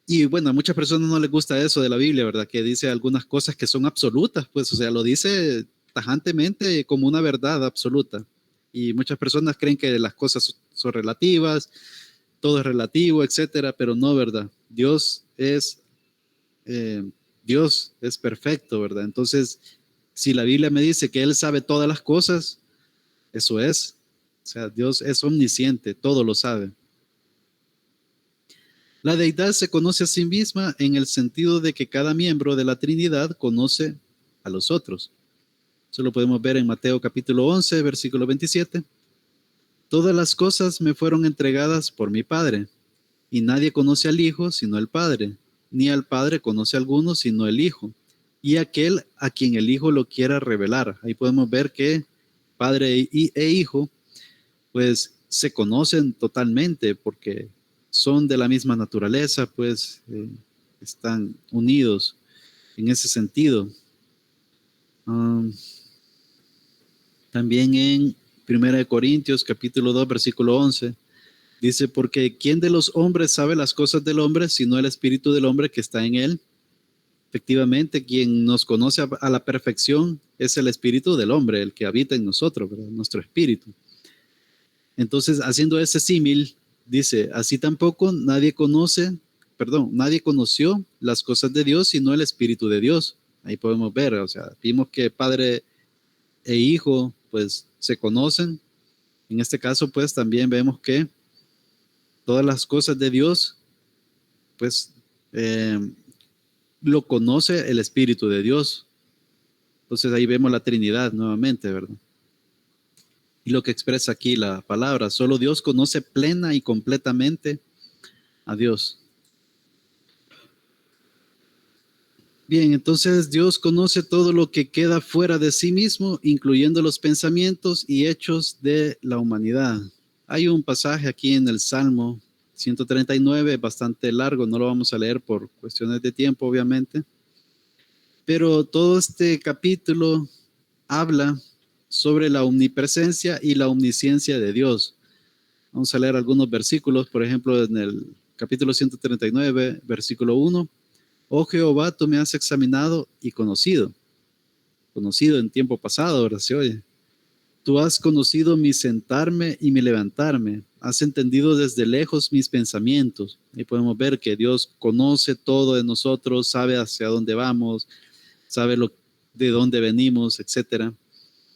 [SPEAKER 1] Y bueno, a muchas personas no les gusta eso de la Biblia, ¿verdad? Que dice algunas cosas que son absolutas, pues, o sea, lo dice tajantemente como una verdad absoluta. Y muchas personas creen que las cosas son relativas, todo es relativo, etcétera, pero no, ¿verdad? Eh, Dios es perfecto, ¿verdad? Entonces, si la Biblia me dice que Él sabe todas las cosas, eso es. O sea, Dios es omnisciente, todo lo sabe. La deidad se conoce a sí misma en el sentido de que cada miembro de la Trinidad conoce a los otros. Eso lo podemos ver en Mateo capítulo 11, versículo 27. Todas las cosas me fueron entregadas por mi Padre, y nadie conoce al Hijo sino el Padre, ni al Padre conoce a alguno sino el Hijo, y aquel a quien el Hijo lo quiera revelar. Ahí podemos ver que Padre e Hijo, pues se conocen totalmente porque son de la misma naturaleza, pues están unidos en ese sentido. También en 1 Corintios capítulo 2, versículo 11, dice, porque ¿quién de los hombres sabe las cosas del hombre, sino el espíritu del hombre que está en él? Efectivamente, quien nos conoce a la perfección es el espíritu del hombre, el que habita en nosotros, ¿verdad? Nuestro espíritu. Entonces, haciendo ese símil, dice, así tampoco nadie conoció las cosas de Dios, sino el espíritu de Dios. Ahí podemos ver, o sea, vimos que Padre e Hijo, pues, se conocen. En este caso, pues, también vemos que todas las cosas de Dios, pues, lo conoce el Espíritu de Dios. Entonces ahí vemos la Trinidad nuevamente, ¿verdad? Y lo que expresa aquí la palabra, solo Dios conoce plena y completamente a Dios. Bien, entonces Dios conoce todo lo que queda fuera de sí mismo, incluyendo los pensamientos y hechos de la humanidad. Hay un pasaje aquí en el Salmo 139, bastante largo, no lo vamos a leer por cuestiones de tiempo, obviamente. Pero todo este capítulo habla sobre la omnipresencia y la omnisciencia de Dios. Vamos a leer algunos versículos, por ejemplo, en el capítulo 139, versículo 1. Oh Jehová, tú me has examinado y conocido en tiempo pasado, ¿verdad? Se oye. Tú has conocido mi sentarme y mi levantarme, has entendido desde lejos mis pensamientos. Y podemos ver que Dios conoce todo de nosotros, sabe hacia dónde vamos, sabe de dónde venimos, etc.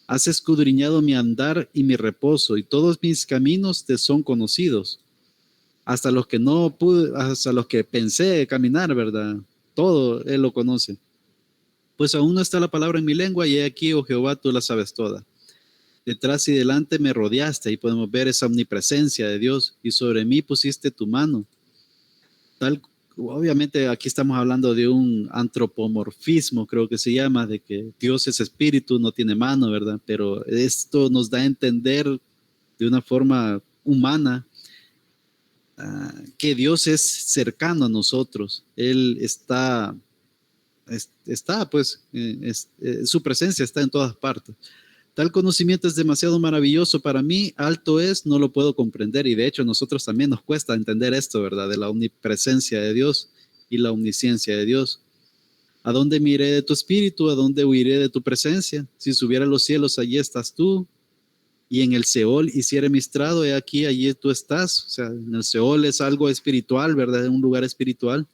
[SPEAKER 1] Has escudriñado mi andar y mi reposo, y todos mis caminos te son conocidos. Hasta los que no pude, hasta los que pensé caminar, ¿verdad? Todo Él lo conoce. Pues aún no está la palabra en mi lengua, y he aquí, oh Jehová, tú la sabes toda. Detrás y delante me rodeaste, y podemos ver esa omnipresencia de Dios, y sobre mí pusiste tu mano. Obviamente aquí estamos hablando de un antropomorfismo, creo que se llama, de que Dios es espíritu, no tiene mano, ¿verdad? Pero esto nos da a entender de una forma humana que Dios es cercano a nosotros. Él su presencia está en todas partes. Tal conocimiento es demasiado maravilloso para mí, alto es, no lo puedo comprender, y de hecho a nosotros también nos cuesta entender esto, ¿verdad? De la omnipresencia de Dios y la omnisciencia de Dios. ¿A dónde me iré de tu espíritu? ¿A dónde huiré de tu presencia? Si subiera a los cielos, allí estás tú. Y en el Seol hiciere mi estrado, he aquí, allí tú estás. O sea, en el Seol es algo espiritual, ¿verdad? Es un lugar espiritual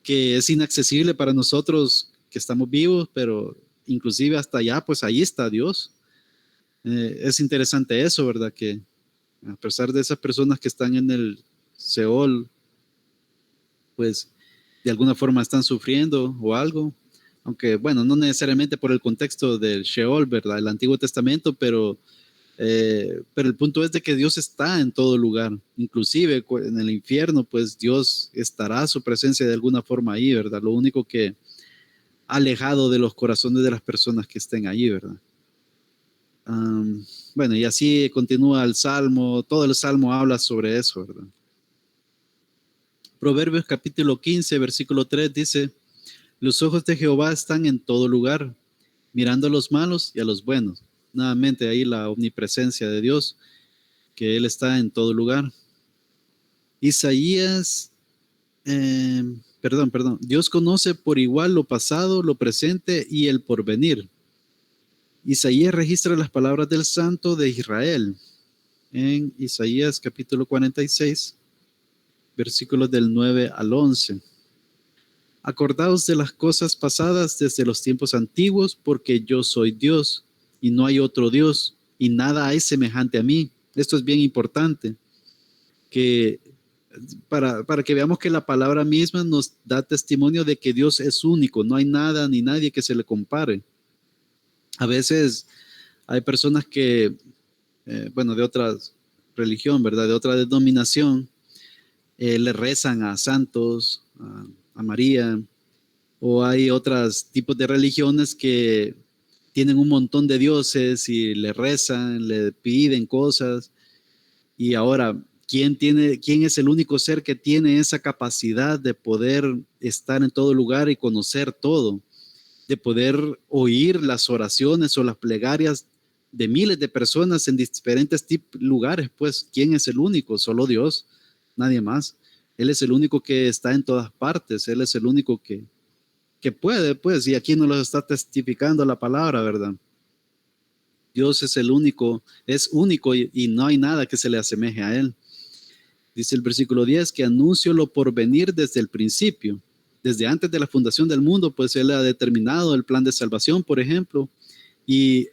[SPEAKER 1] que es inaccesible para nosotros que estamos vivos, pero inclusive hasta allá, pues ahí está Dios. Es interesante eso, ¿verdad? Que a pesar de esas personas que están en el Seol, pues de alguna forma están sufriendo o algo, aunque bueno, no necesariamente por el contexto del Sheol, ¿verdad? El Antiguo Testamento, pero el punto es de que Dios está en todo lugar, inclusive en el infierno, pues Dios estará, su presencia de alguna forma ahí, ¿verdad? Lo único que alejado de los corazones de las personas que estén ahí, ¿verdad? Bueno, y así continúa el Salmo, todo el Salmo habla sobre eso, ¿verdad? Proverbios capítulo 15, versículo 3 dice, los ojos de Jehová están en todo lugar, mirando a los malos y a los buenos. Nuevamente ahí la omnipresencia de Dios, que Él está en todo lugar. Isaías, Dios conoce por igual lo pasado, lo presente y el porvenir. Isaías registra las palabras del Santo de Israel en Isaías capítulo 46, versículos del 9 al 11. Acordaos de las cosas pasadas desde los tiempos antiguos, porque yo soy Dios y no hay otro Dios y nada hay semejante a mí. Esto es bien importante, que para que veamos que la palabra misma nos da testimonio de que Dios es único, no hay nada ni nadie que se le compare. A veces hay personas que, de otra religión, ¿verdad? De otra denominación, le rezan a santos, a María, o hay otros tipos de religiones que tienen un montón de dioses y le rezan, le piden cosas. Y ahora, ¿quién es el único ser que tiene esa capacidad de poder estar en todo lugar y conocer todo? De poder oír las oraciones o las plegarias de miles de personas en diferentes lugares. Pues, ¿quién es el único? Solo Dios, nadie más. Él es el único que está en todas partes. Él es el único que puede, pues, y aquí nos lo está testificando la palabra, ¿verdad? Dios es el único, es único y no hay nada que se le asemeje a Él. Dice el versículo 10 que anuncio lo por venir desde el principio. Desde antes de la fundación del mundo, pues Él ha determinado el plan de salvación, por ejemplo, y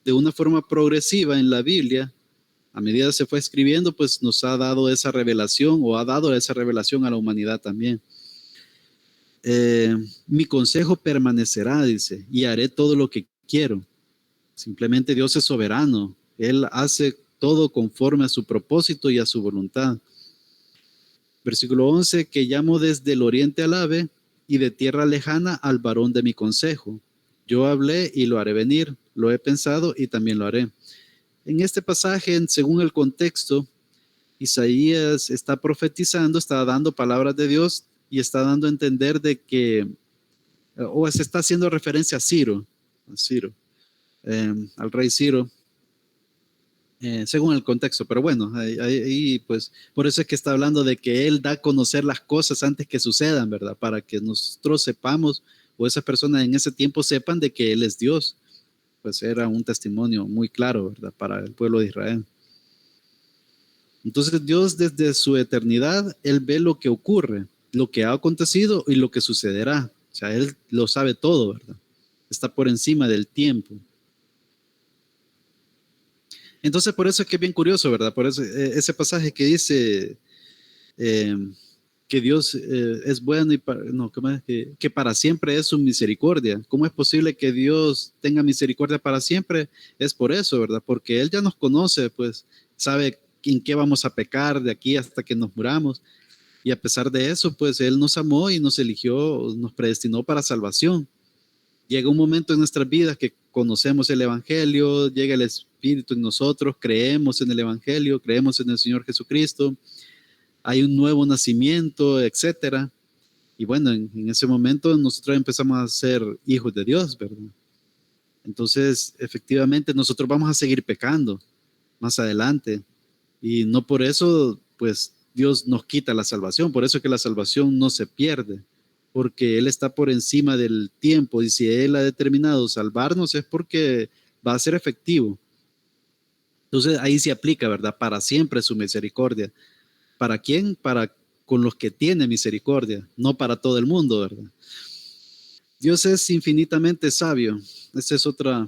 [SPEAKER 1] de una forma progresiva en la Biblia, a medida que se fue escribiendo, pues nos ha dado esa revelación o ha dado esa revelación a la humanidad también. Mi consejo permanecerá, dice, y haré todo lo que quiero. Simplemente Dios es soberano. Él hace todo conforme a su propósito y a su voluntad. Versículo 11, que llamo desde el oriente al ave y de tierra lejana al varón de mi consejo. Yo hablé y lo haré venir, lo he pensado y también lo haré. En este pasaje, según el contexto, Isaías está profetizando, está dando palabras de Dios y está dando a entender de que, o se está haciendo referencia a Ciro, al rey Ciro, según el contexto, pero bueno, ahí pues por eso es que está hablando de que él da a conocer las cosas antes que sucedan, ¿verdad? Para que nosotros sepamos, o esas personas en ese tiempo sepan de que él es Dios. Pues era un testimonio muy claro, ¿verdad? Para el pueblo de Israel. Entonces Dios desde su eternidad, Él ve lo que ocurre, lo que ha acontecido y lo que sucederá. O sea, Él lo sabe todo, ¿verdad? Está por encima del tiempo. Entonces por eso es que es bien curioso, ¿verdad? Por eso ese pasaje que dice que Dios es bueno y que para siempre es su misericordia. ¿Cómo es posible que Dios tenga misericordia para siempre? Es por eso, ¿verdad? Porque Él ya nos conoce, pues sabe en qué vamos a pecar de aquí hasta que nos muramos. Y a pesar de eso, pues Él nos amó y nos eligió, nos predestinó para salvación. Llega un momento en nuestras vidas que conocemos el Evangelio, llega el Espíritu en nosotros, creemos en el Evangelio, creemos en el Señor Jesucristo, hay un nuevo nacimiento, etcétera. Y bueno, en ese momento nosotros empezamos a ser hijos de Dios, ¿verdad? Entonces, efectivamente, nosotros vamos a seguir pecando más adelante. Y no por eso, pues, Dios nos quita la salvación. Por eso es que la salvación no se pierde, porque Él está por encima del tiempo, y si Él ha determinado salvarnos es porque va a ser efectivo. Entonces ahí se aplica, ¿verdad? Para siempre su misericordia. ¿Para quién? Para con los que tiene misericordia, no para todo el mundo, ¿verdad? Dios es infinitamente sabio. Esta es otra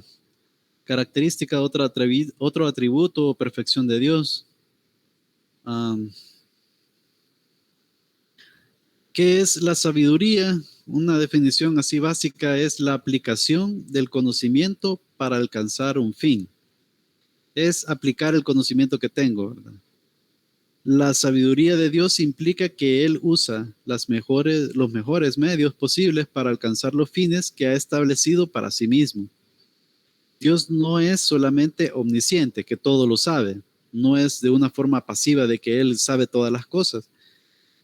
[SPEAKER 1] característica, otro atributo o perfección de Dios. ¿Qué es la sabiduría? Una definición así básica es la aplicación del conocimiento para alcanzar un fin. Es aplicar el conocimiento que tengo, ¿verdad? La sabiduría de Dios implica que Él usa los mejores medios posibles para alcanzar los fines que ha establecido para sí mismo. Dios no es solamente omnisciente, que todo lo sabe. No es de una forma pasiva de que Él sabe todas las cosas,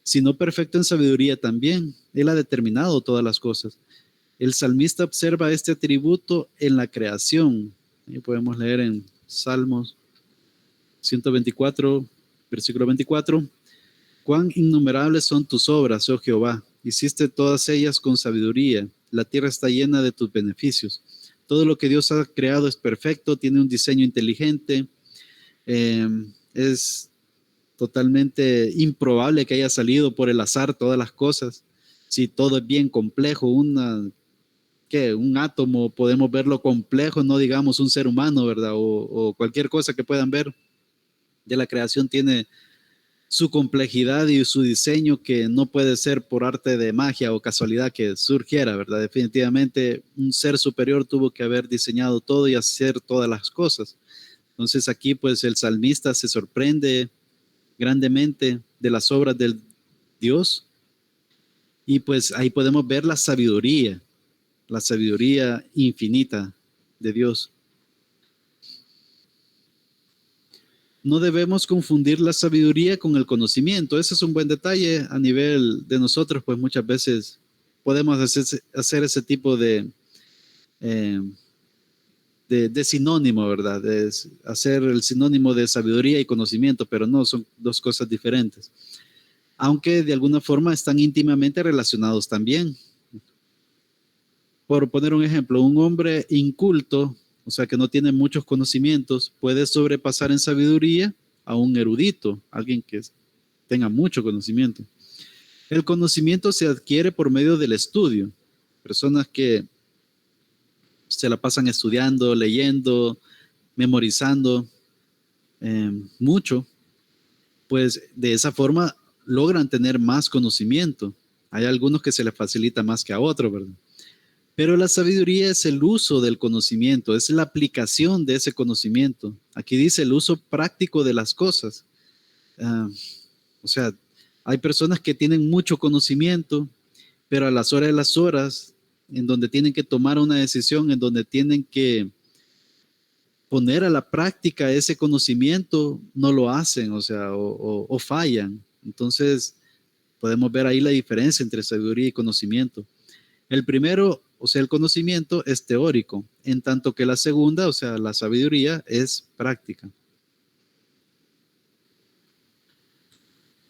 [SPEAKER 1] sino perfecto en sabiduría también. Él ha determinado todas las cosas. El salmista observa este atributo en la creación. Ahí podemos leer en Salmos 124, versículo 24. Cuán innumerables son tus obras, oh Jehová. Hiciste todas ellas con sabiduría. La tierra está llena de tus beneficios. Todo lo que Dios ha creado es perfecto, tiene un diseño inteligente. Es totalmente improbable que haya salido por el azar todas las cosas. Si todo es bien complejo, un átomo podemos verlo complejo, no digamos un ser humano, ¿verdad? O cualquier cosa que puedan ver de la creación tiene su complejidad y su diseño, que no puede ser por arte de magia o casualidad que surgiera, ¿verdad? Definitivamente un ser superior tuvo que haber diseñado todo y hacer todas las cosas. Entonces aquí pues el salmista se sorprende grandemente de las obras del Dios, y pues ahí podemos ver la sabiduría infinita de Dios. No debemos confundir la sabiduría con el conocimiento. Ese es un buen detalle a nivel de nosotros, pues muchas veces podemos hacer ese tipo de sinónimo, ¿verdad? De hacer el sinónimo de sabiduría y conocimiento, pero no, son dos cosas diferentes. Aunque de alguna forma están íntimamente relacionados también. Por poner un ejemplo, un hombre inculto, o sea, que no tiene muchos conocimientos, puede sobrepasar en sabiduría a un erudito, alguien que tenga mucho conocimiento. El conocimiento se adquiere por medio del estudio. Personas que se la pasan estudiando, leyendo, memorizando mucho, pues de esa forma logran tener más conocimiento. Hay algunos que se les facilita más que a otros, ¿verdad? Pero la sabiduría es el uso del conocimiento, es la aplicación de ese conocimiento. Aquí dice el uso práctico de las cosas. O sea, hay personas que tienen mucho conocimiento, pero a las horas de las horas, en donde tienen que tomar una decisión, en donde tienen que poner a la práctica ese conocimiento, no lo hacen, o sea, o fallan. Entonces, podemos ver ahí la diferencia entre sabiduría y conocimiento. El primero, o sea, el conocimiento es teórico, en tanto que la segunda, o sea, la sabiduría es práctica.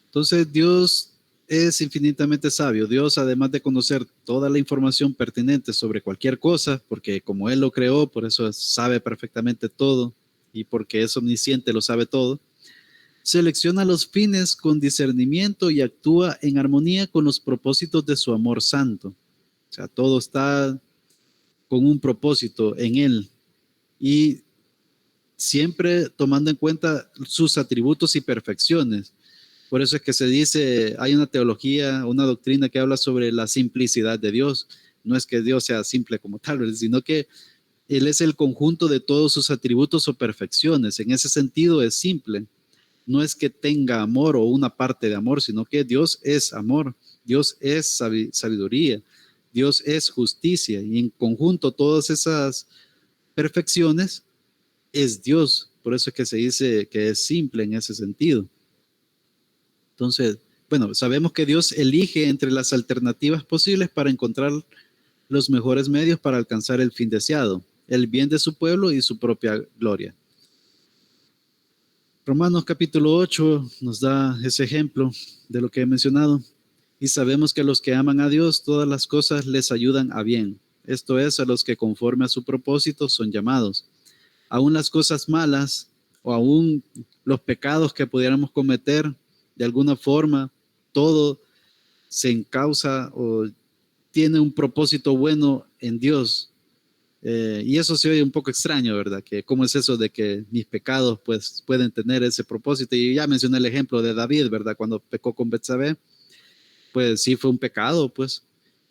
[SPEAKER 1] Entonces, Dios es infinitamente sabio. Dios, además de conocer toda la información pertinente sobre cualquier cosa, porque como Él lo creó, por eso sabe perfectamente todo, y porque es omnisciente, lo sabe todo, selecciona los fines con discernimiento y actúa en armonía con los propósitos de su amor santo. O sea, todo está con un propósito en Él, y siempre tomando en cuenta sus atributos y perfecciones. Por eso es que se dice, hay una teología, una doctrina que habla sobre la simplicidad de Dios. No es que Dios sea simple como tal, sino que Él es el conjunto de todos sus atributos o perfecciones. En ese sentido es simple. No es que tenga amor o una parte de amor, sino que Dios es amor, Dios es sabiduría, Dios es justicia, y en conjunto todas esas perfecciones es Dios. Por eso es que se dice que es simple en ese sentido. Entonces, bueno, sabemos que Dios elige entre las alternativas posibles para encontrar los mejores medios para alcanzar el fin deseado, el bien de su pueblo y su propia gloria. Romanos capítulo 8 nos da ese ejemplo de lo que he mencionado. Y sabemos que a los que aman a Dios, todas las cosas les ayudan a bien. Esto es, a los que conforme a su propósito son llamados. Aún las cosas malas o aún los pecados que pudiéramos cometer, de alguna forma, todo se encausa o tiene un propósito bueno en Dios. Y eso se oye un poco extraño, ¿verdad? Que cómo es eso de que mis pecados pues pueden tener ese propósito. Y ya mencioné el ejemplo de David, ¿verdad? Cuando pecó con Betsabé, pues sí fue un pecado, pues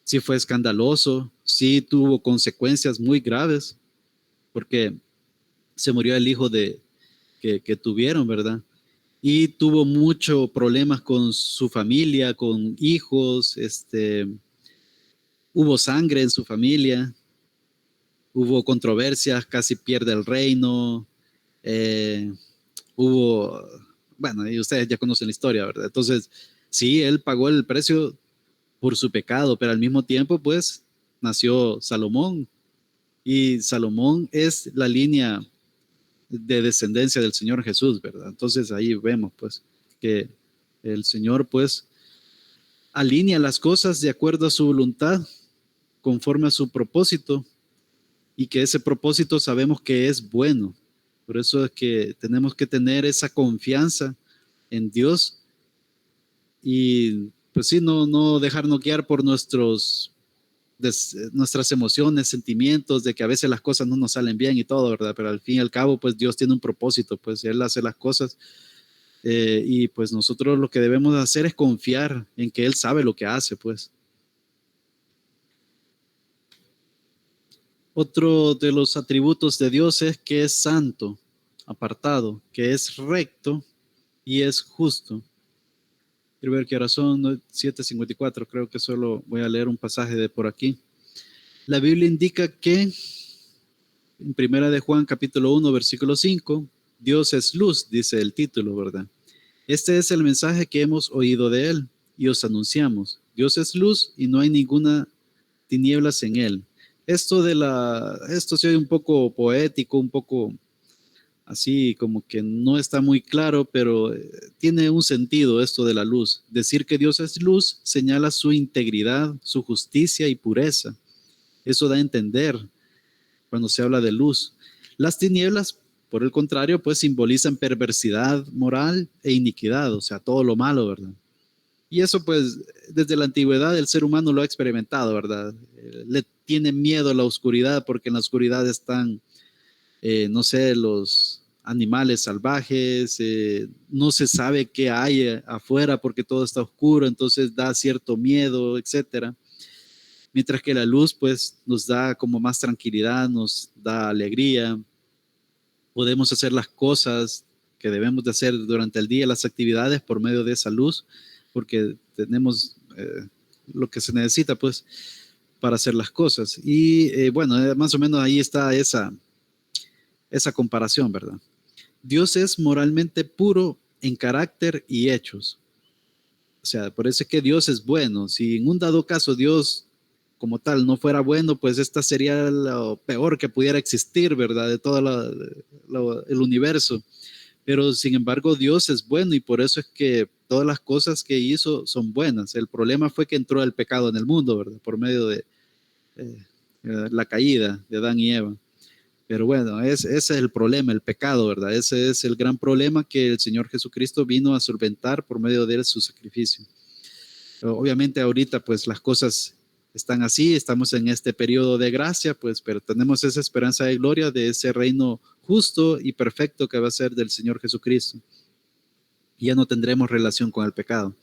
[SPEAKER 1] sí fue escandaloso, sí tuvo consecuencias muy graves, porque se murió el hijo que tuvieron, ¿verdad? Y tuvo muchos problemas con su familia, con hijos, hubo sangre en su familia, hubo controversias, casi pierde el reino, eh, hubo, bueno, y ustedes ya conocen la historia, ¿verdad? Entonces, sí, él pagó el precio por su pecado, pero al mismo tiempo, pues, nació Salomón, y Salomón es la línea de descendencia del Señor Jesús, ¿verdad? Entonces ahí vemos, pues, que el Señor, pues, alinea las cosas de acuerdo a su voluntad, conforme a su propósito, y que ese propósito sabemos que es bueno. Por eso es que tenemos que tener esa confianza en Dios y pues sí, no dejarnos guiar por nuestras emociones, sentimientos, de que a veces las cosas no nos salen bien y todo, ¿verdad? Pero al fin y al cabo, pues Dios tiene un propósito, pues Él hace las cosas y pues nosotros lo que debemos hacer es confiar en que Él sabe lo que hace, pues. Otro de los atributos de Dios es que es santo, apartado, que es recto y es justo. Quiero ver qué hora son, 7:54, creo que solo voy a leer un pasaje de por aquí. La Biblia indica que en Primera de Juan capítulo 1 versículo 5, Dios es luz, dice el título, ¿verdad? Este es el mensaje que hemos oído de Él y os anunciamos. Dios es luz y no hay ninguna tinieblas en Él. Esto se oye un poco poético, un poco así como que no está muy claro, pero tiene un sentido esto de la luz. Decir que Dios es luz señala su integridad, su justicia y pureza. Eso da a entender cuando se habla de luz. Las tinieblas, por el contrario, pues simbolizan perversidad moral e iniquidad, o sea, todo lo malo, ¿verdad? Y eso pues desde la antigüedad el ser humano lo ha experimentado, ¿verdad? Le tiene miedo a la oscuridad porque en la oscuridad están, no sé, los animales salvajes, no se sabe qué hay afuera porque todo está oscuro, entonces da cierto miedo, etcétera. Mientras que la luz pues nos da como más tranquilidad, nos da alegría, podemos hacer las cosas que debemos de hacer durante el día, las actividades por medio de esa luz, porque tenemos lo que se necesita pues para hacer las cosas. Y bueno, más o menos ahí está esa comparación, ¿verdad? Dios es moralmente puro en carácter y hechos. O sea, por eso es que Dios es bueno. Si en un dado caso Dios como tal no fuera bueno, pues esta sería lo peor que pudiera existir, ¿verdad? De todo el universo. Pero sin embargo, Dios es bueno y por eso es que todas las cosas que hizo son buenas. El problema fue que entró el pecado en el mundo, ¿verdad? Por medio de la caída de Adán y Eva. Pero bueno, ese es el problema, el pecado, ¿verdad? Ese es el gran problema que el Señor Jesucristo vino a solventar por medio de su sacrificio. Pero obviamente ahorita pues las cosas están así, estamos en este periodo de gracia, pues, pero tenemos esa esperanza de gloria de ese reino justo y perfecto que va a ser del Señor Jesucristo. Y ya no tendremos relación con el pecado.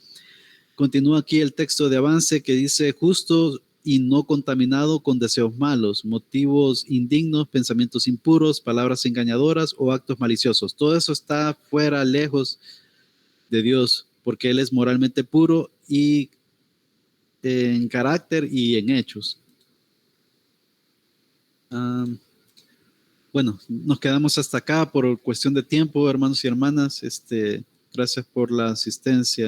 [SPEAKER 1] Continúa aquí el texto de avance que dice justo y no contaminado con deseos malos, motivos indignos, pensamientos impuros, palabras engañadoras o actos maliciosos. Todo eso está fuera, lejos de Dios, porque Él es moralmente puro y en carácter y en hechos. Bueno, nos quedamos hasta acá por cuestión de tiempo, hermanos y hermanas. Gracias por la asistencia.